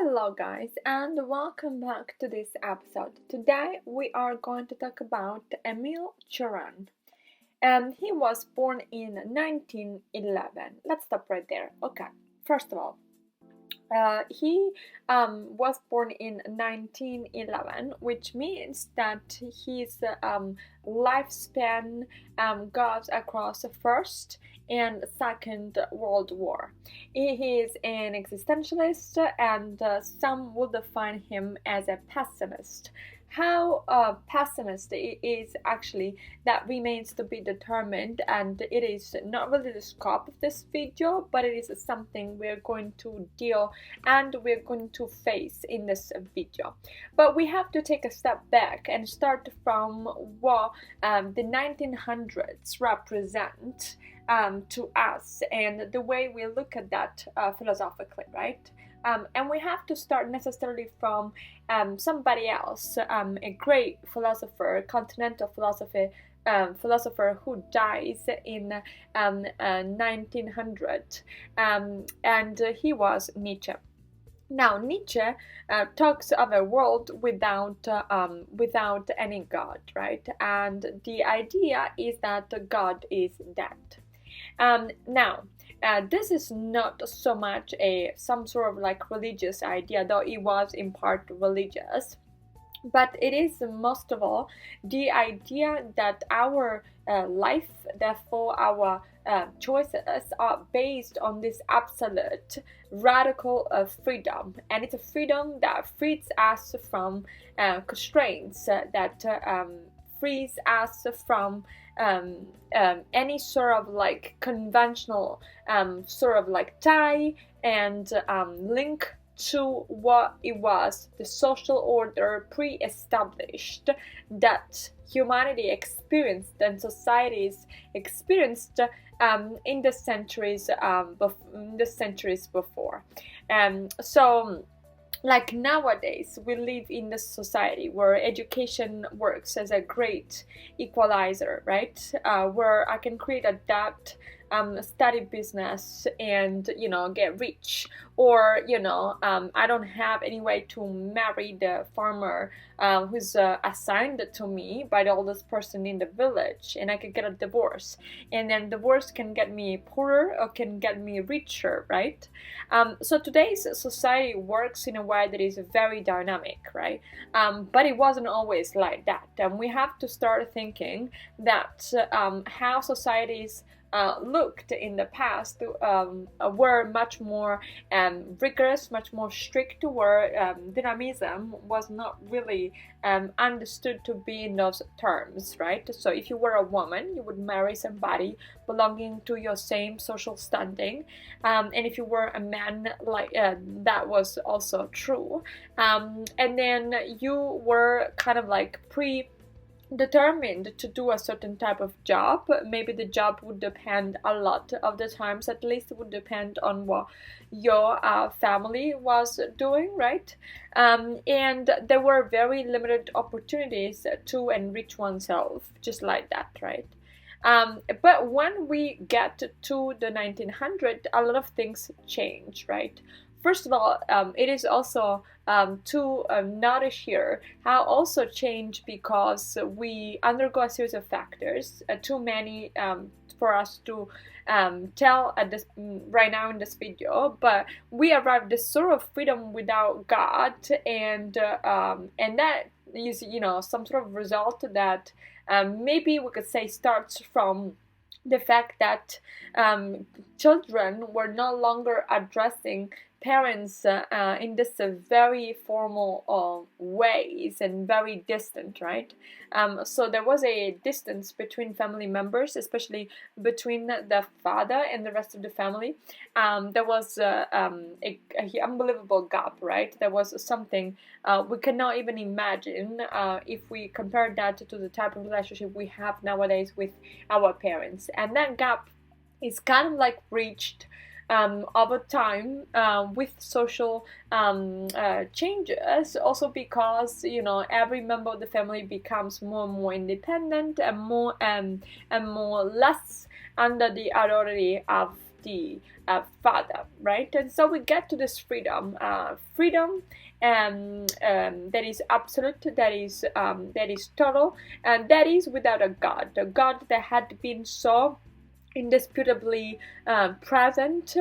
Hello guys and welcome back to this episode. Today we are going to talk about Emil Cioran. He was born in 1911. Let's stop right there. Okay, first of all, he was born in 1911, which means that his lifespan goes across the First and Second World War. He is an existentialist, and some will define him as a pessimist. How pessimist it is actually, that remains to be determined, and it is not really the scope of this video, but it is something we're going to deal and we're going to face in this video. But we have to take a step back and start from what the 1900s represent to us and the way we look at that philosophically, right? And we have to start necessarily from somebody else, a great philosopher, continental philosopher who dies in 1900, and he was Nietzsche. Now, Nietzsche talks of a world without any God, right? And the idea is that God is dead. Now, this is not so much some sort of like religious idea, though it was in part religious, but it is most of all the idea that our life, therefore our choices, are based on this absolute radical freedom, and it's a freedom that frees us from constraints, that frees us from any sort of like conventional sort of like tie and link to what it was, the social order pre-established that humanity experienced and societies experienced in the centuries before. So like nowadays, we live in a society where education works as a great equalizer, right? Where I can create a debt, study business, and get rich, or I don't have any way to marry the farmer who's assigned to me by the oldest person in the village, and I can get a divorce, and then divorce can get me poorer or can get me richer, right? So today's society works in a way that is very dynamic, right? But it wasn't always like that, and we have to start thinking that how societies looked in the past were much more rigorous, much more strict, where dynamism was not really understood to be in those terms, right? So if you were a woman, you would marry somebody belonging to your same social standing, and if you were a man, like that was also true, and then you were kind of like determined to do a certain type of job. Maybe the job would depend, a lot of the times at least, it would depend on what your family was doing, right? And there were very limited opportunities to enrich oneself just like that, right? But when we get to the 1900s, a lot of things change, right? First of all, it is also to notice here how also change, because we undergo a series of factors, too many for us to tell at this right now in this video, but we arrive at this sort of freedom without God, and that is some sort of result that maybe we could say starts from the fact that children were no longer addressing parents in this very formal ways and very distant, right? So there was a distance between family members, especially between the father and the rest of the family. There was an unbelievable gap, right? There was something we cannot even imagine if we compare that to the type of relationship we have nowadays with our parents. And that gap is kind of like reached over time with social changes, also because every member of the family becomes more and more independent and more less under the authority of the father, right? And so we get to this freedom, that is absolute, that is total, and that is without a God, a God that had been so indisputably present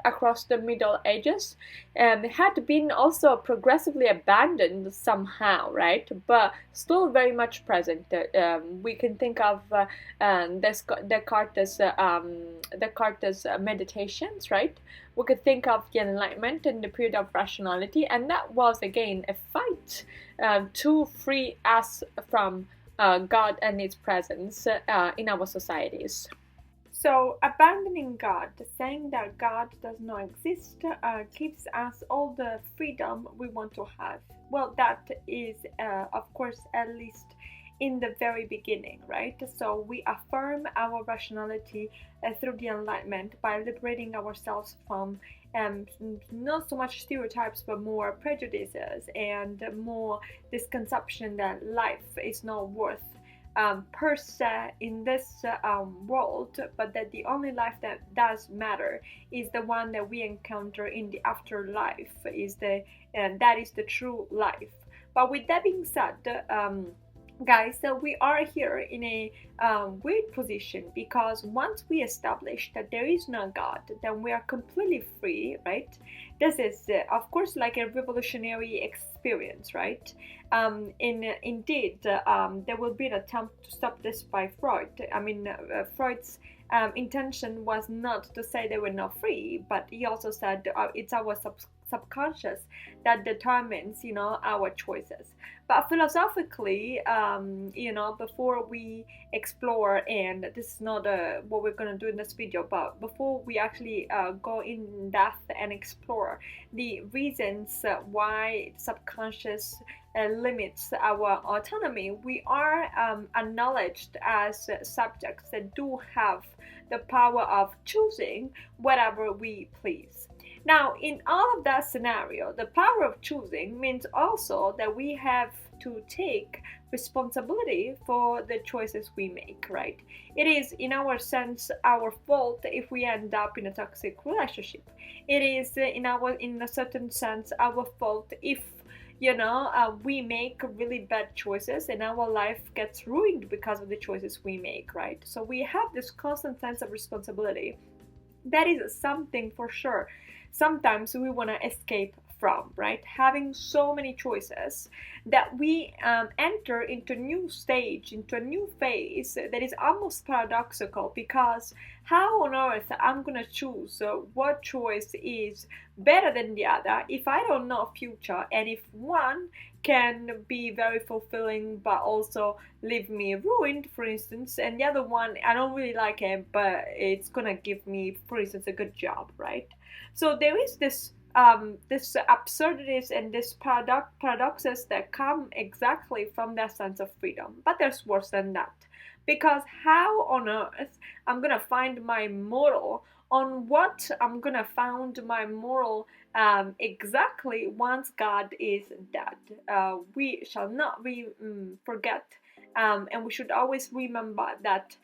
across the Middle Ages, had been also progressively abandoned somehow, right? But still very much present. We can think of Descartes' meditations, right? We could think of the Enlightenment and the period of rationality, and that was again a fight to free us from God and its presence in our societies. So, abandoning God, saying that God does not exist, gives us all the freedom we want to have. Well, that is, of course, at least in the very beginning, right? So, we affirm our rationality through the Enlightenment by liberating ourselves from not so much stereotypes, but more prejudices and more this conception that life is not worth per se in this world, but that the only life that does matter is the one that we encounter in the afterlife, and that is the true life. But with that being said, guys, so we are here in a weird position, because once we establish that there is no God, then we are completely free, right? This is, of course, like a revolutionary experience, right? Indeed, there will be an attempt to stop this by Freud. I mean, Freud's intention was not to say they were not free, but he also said it's our subconscious that determines, our choices. But philosophically, before we explore, and this is not what we're going to do in this video, but before we actually go in depth and explore the reasons why subconscious limits our autonomy, we are acknowledged as subjects that do have the power of choosing whatever we please. Now, in all of that scenario, the power of choosing means also that we have to take responsibility for the choices we make, right? It is, in our sense, our fault if we end up in a toxic relationship. It is, in a certain sense, our fault if we make really bad choices and our life gets ruined because of the choices we make, right? So we have this constant sense of responsibility. That is something for sure sometimes we want to escape from, right? Having so many choices that we enter into a new stage, into a new phase that is almost paradoxical, because how on earth I'm gonna choose what choice is better than the other if I don't know future, and if one can be very fulfilling but also leave me ruined, for instance, and the other one I don't really like it, but it's gonna give me, for instance, a good job, right? So there is this absurdities and this paradoxes that come exactly from that sense of freedom. But there's worse than that, because how on earth I'm gonna find my moral, on what I'm gonna found my moral exactly once God is dead? We shall not forget, and we should always remember that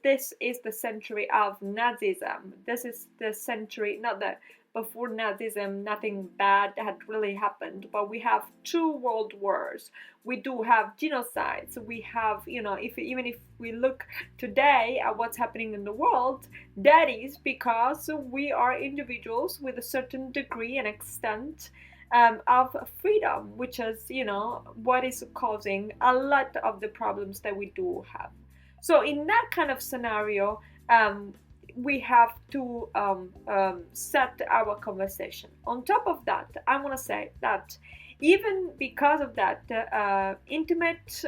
this is the century of Nazism. This is the century, not that before Nazism nothing bad had really happened, but we have 2 world wars. We do have genocides. We have, even if we look today at what's happening in the world, that is because we are individuals with a certain degree and extent of freedom, which is, what is causing a lot of the problems that we do have. So in that kind of scenario, we have to set our conversation. On top of that, I want to say that even because of that, intimate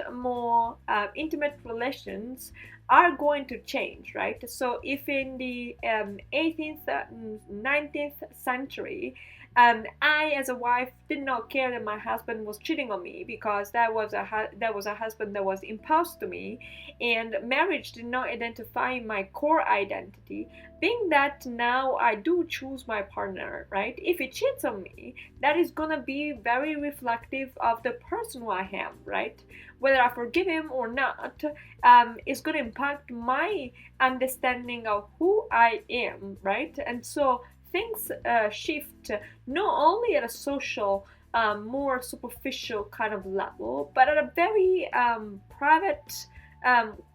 relations are going to change, right? So if in the 18th, 19th century, I, as a wife, did not care that my husband was cheating on me, because that was a husband that was imposed to me, and marriage did not identify my core identity. Being that now I do choose my partner, right? If he cheats on me, that is gonna be very reflective of the person who I am, right? whether I forgive him or not, is going to impact my understanding of who I am, right? And so things shift not only at a social, more superficial kind of level, but at a very private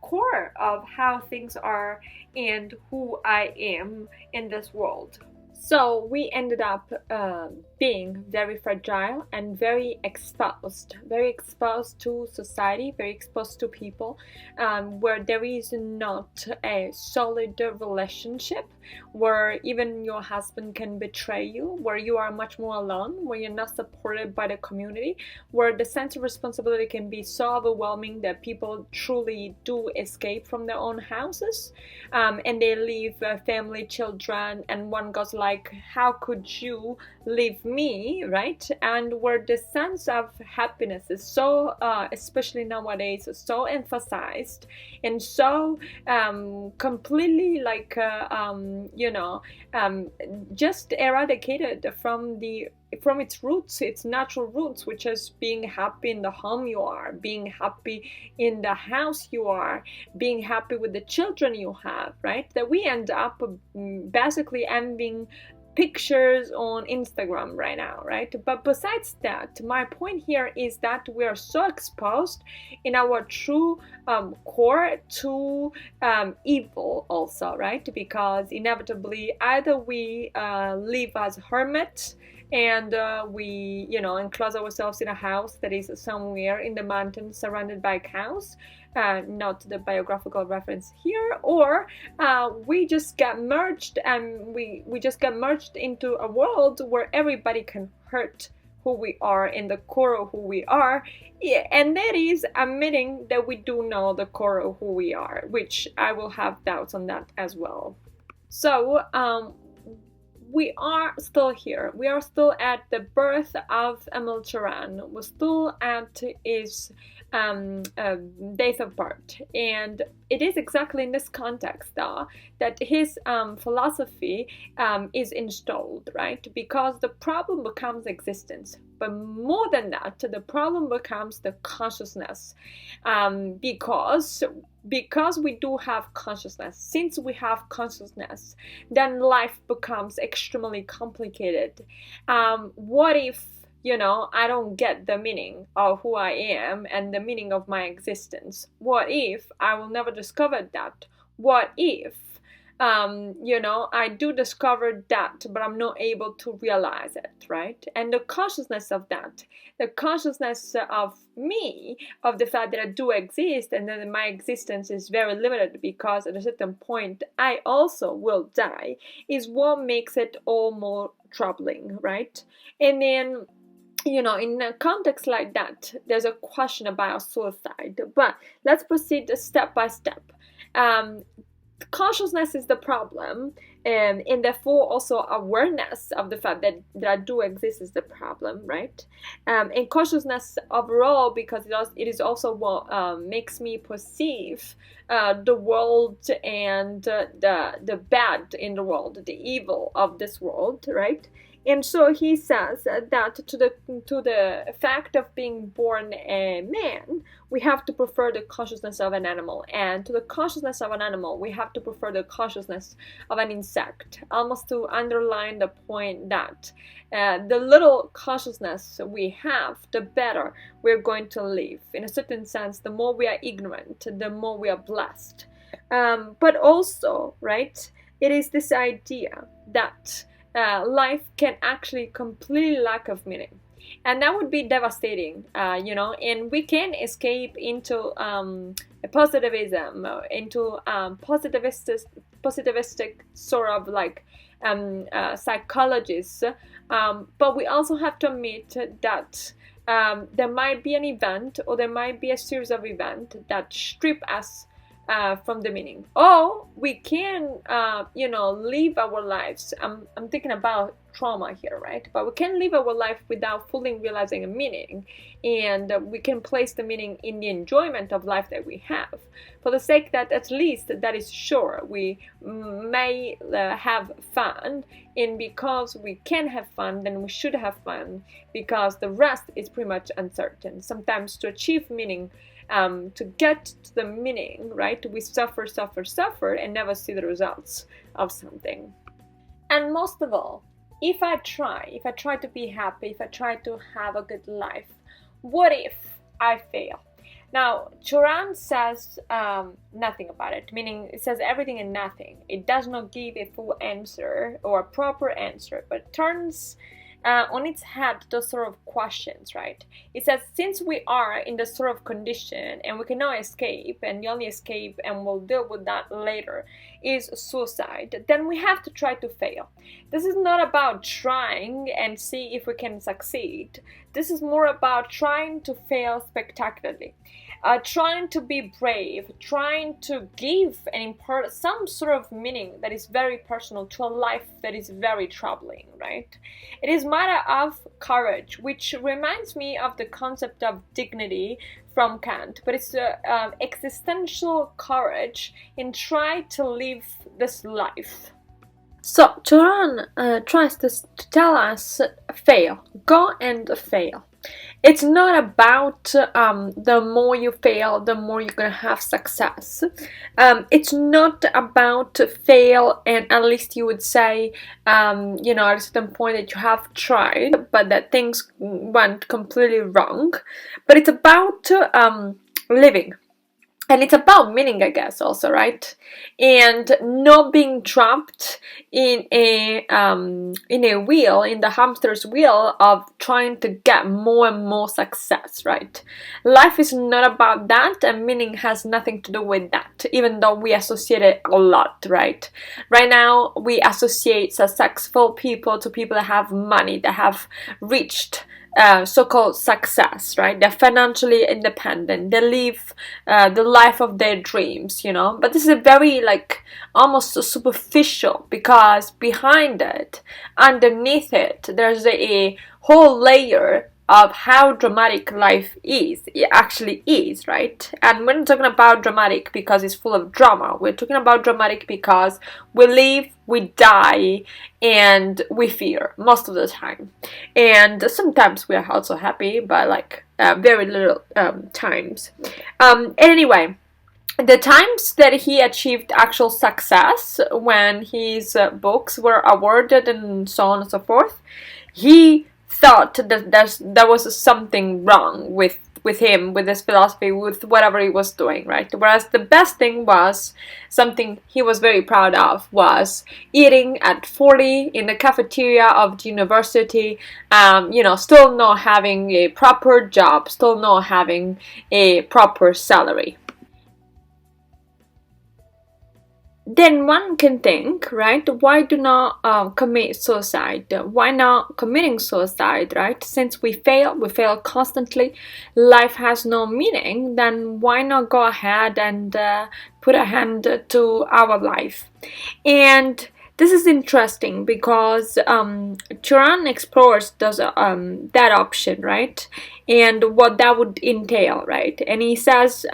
core of how things are and who I am in this world. So we ended up being very fragile and very exposed to society, very exposed to people, where there is not a solid relationship, where even your husband can betray you, where you are much more alone, where you're not supported by the community, where the sense of responsibility can be so overwhelming that people truly do escape from their own houses, and they leave family, children, and one goes like, how could you leave me, right? And where the sense of happiness is so especially nowadays, so emphasized and so completely like just eradicated from its roots, its natural roots, which is being happy in the home you are, being happy in the house you are, being happy with the children you have, right? That we end up basically envying pictures on Instagram right now, right? But besides that, my point here is that we are so exposed in our true core to evil also, right? Because inevitably either we live as hermits and we enclose ourselves in a house that is somewhere in the mountains surrounded by cows, not the biographical reference here, or we just get merged and we just get merged into a world where everybody can hurt who we are in the core of who we are. Yeah, and that is admitting that we do know the core of who we are, which I will have doubts on that as well. So we are still here. We are still at the birth of Emil Cioran. We're still at his days of birth, and it is exactly in this context though that his philosophy is installed, right? Because the problem becomes existence, but more than that, the problem becomes the consciousness, because we do have consciousness. Since we have consciousness, then life becomes extremely complicated. What if I don't get the meaning of who I am and the meaning of my existence? What if I will never discover that? What if, I do discover that, but I'm not able to realize it, right? And the consciousness of that, the consciousness of me, of the fact that I do exist and that my existence is very limited because at a certain point I also will die, is what makes it all more troubling, right? And then in a context like that, there's a question about suicide. But let's proceed step by step. Consciousness is the problem, and therefore also awareness of the fact that I do exist is the problem, right? And consciousness overall, because it is also what makes me perceive the world and the bad in the world, the evil of this world, right? And so he says that to the fact of being born a man, we have to prefer the consciousness of an animal, and to the consciousness of an animal, we have to prefer the consciousness of an insect, almost to underline the point that the little consciousness we have, the better we're going to live. In a certain sense, the more we are ignorant, the more we are blessed. But also, right, it is this idea that life can actually completely lack of meaning, and that would be devastating, and we can escape into positivism, into positivistic sort of like psychologists, but we also have to admit that there might be an event, or there might be a series of events that strip us from the meaning. Or we can, live our lives. I'm thinking about trauma here, right? But we can live our life without fully realizing a meaning, and we can place the meaning in the enjoyment of life that we have, for the sake that at least that is sure we may have fun, and because we can have fun, then we should have fun, because the rest is pretty much uncertain. Sometimes to achieve meaning to get to the meaning, right? We suffer, and never see the results of something. And most of all, if I try to be happy, if I try to have a good life, what if I fail? Now, Cioran says nothing about it, meaning it says everything and nothing. It does not give a full answer or a proper answer, but turns on its head those sort of questions, right? It says, since we are in this sort of condition and we cannot escape, and the only escape, and we'll deal with that later, is suicide, then we have to try to fail. This is not about trying and see if we can succeed. This is more about trying to fail spectacularly. Trying to be brave, trying to give and impart some sort of meaning that is very personal to a life that is very troubling, right? It is matter of courage, which reminds me of the concept of dignity from Kant, but it's existential courage in trying to live this life. So Cioran tries to tell us, fail, go and fail. It's not about the more you fail, the more you're gonna have success. It's not about fail and at least you would say, at a certain point that you have tried, but that things went completely wrong. But it's about living. And it's about meaning, I guess, also, right? And not being trapped in a wheel, in the hamster's wheel of trying to get more and more success, right? Life is not about that, and meaning has nothing to do with that, even though we associate it a lot, right? Right now, we associate successful people to people that have money, that have reached so-called success, right? They're financially independent. They live the life of their dreams, But this is a very almost superficial, because behind it, underneath it, there's a whole layer of how dramatic life is. It actually is, right? And we're not talking about dramatic because it's full of drama. We're talking about dramatic because we live, we die, and we fear most of the time. And sometimes we are also happy, but very little times. Anyway, the times that he achieved actual success, when his books were awarded and so on and so forth, he thought that there was something wrong with him, with his philosophy, with whatever he was doing, right? Whereas the best thing was, something he was very proud of, was eating at 40 in the cafeteria of the university, still not having a proper job, still not having a proper salary. Then one can think, right, why do not commit suicide? Why not committing suicide, right? Since we fail constantly, life has no meaning, then why not go ahead and put a hand to our life? And this is interesting because Cioran explores that option, right? And what that would entail, right? And he says,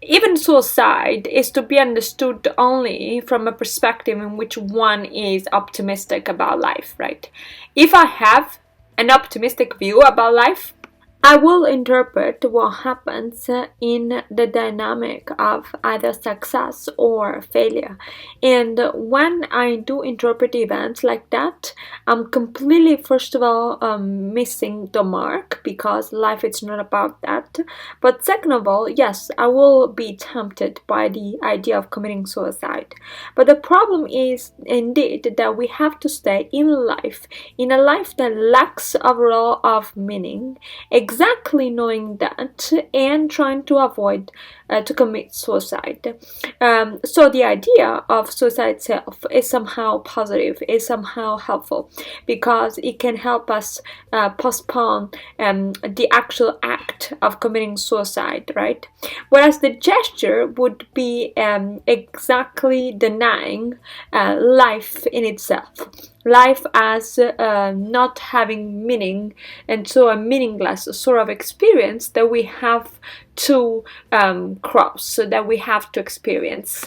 even suicide is to be understood only from a perspective in which one is optimistic about life, right? If I have an optimistic view about life, I will interpret what happens in the dynamic of either success or failure. And when I do interpret events like that, I'm completely, first of all, missing the mark, because life is not about that. But second of all, yes, I will be tempted by the idea of committing suicide. But the problem is indeed that we have to stay in life, in a life that lacks overall of meaning, exactly knowing that, and trying to avoid to commit suicide. So the idea of suicide itself is somehow positive, is somehow helpful, because it can help us postpone the actual act of committing suicide, right? Whereas the gesture would be exactly denying life in itself. Life as not having meaning, and so a meaningless sort of experience that we have to cross, so that we have to experience.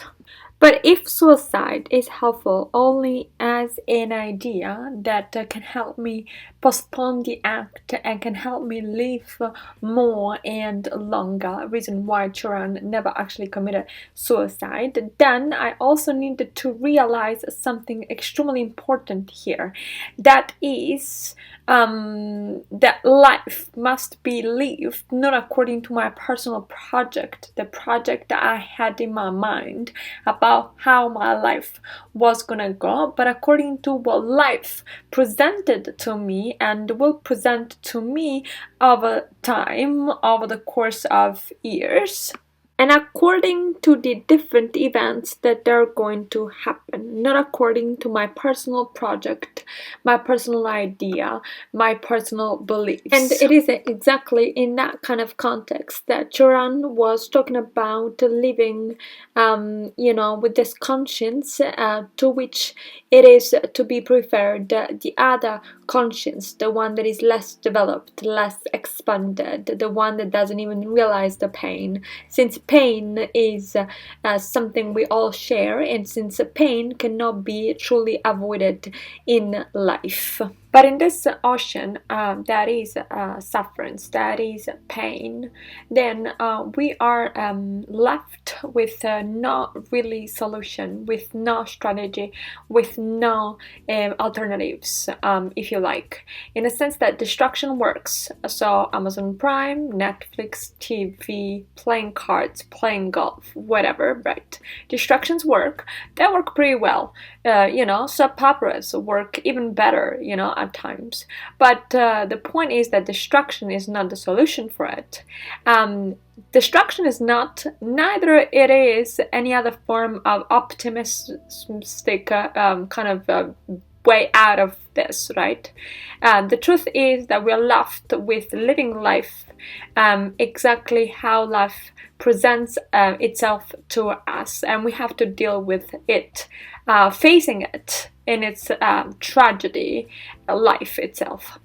But if suicide is helpful only as an idea that can help me postpone the act and can help me live more and longer, reason why Cioran never actually committed suicide, then I also needed to realize something extremely important here. That is that life must be lived not according to my personal project, the project that I had in my mind about how my life was gonna go, but according to what life presented to me and will present to me over time, over the course of years. And according to the different events that are going to happen, not according to my personal project, my personal idea, my personal beliefs. And it is exactly in that kind of context that Cioran was talking about living, with this conscience to which it is to be preferred the other conscience, the one that is less developed, less expanded, the one that doesn't even realize the pain, since pain is something we all share, and since pain cannot be truly avoided in life. But in this ocean that is sufferance, that is pain, then we are left with no really solution, with no strategy, with no alternatives, if you like, in a sense that distraction works. So Amazon Prime, Netflix, TV, playing cards, playing golf, whatever, right? Distractions work. They work pretty well. Soap operas work even better, at times. But the point is that distraction is not the solution for it. Distraction is not, neither it is any other form of optimistic kind of way out of this, right? The truth is that we're left with living life exactly how life presents itself to us, and we have to deal with it, facing it in its tragedy, life itself.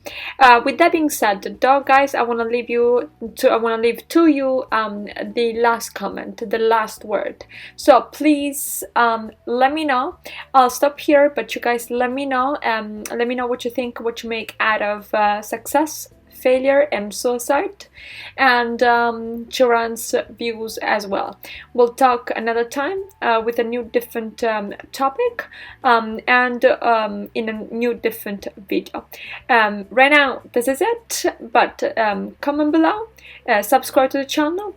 With that being said, though, guys, I want to leave to you the last comment, the last word. So please let me know. I'll stop here, but you guys let me know. Let me know what you think, what you make out of success, failure, and suicide, and Cioran's views as well. We'll talk another time with a new different topic and in a new different video. Right now this is it, but comment below, subscribe to the channel.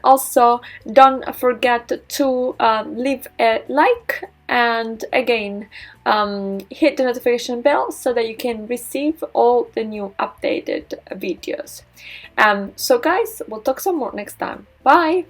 Also, don't forget to leave a like, and again hit the notification bell so that you can receive all the new updated videos. So guys, we'll talk some more next time. Bye!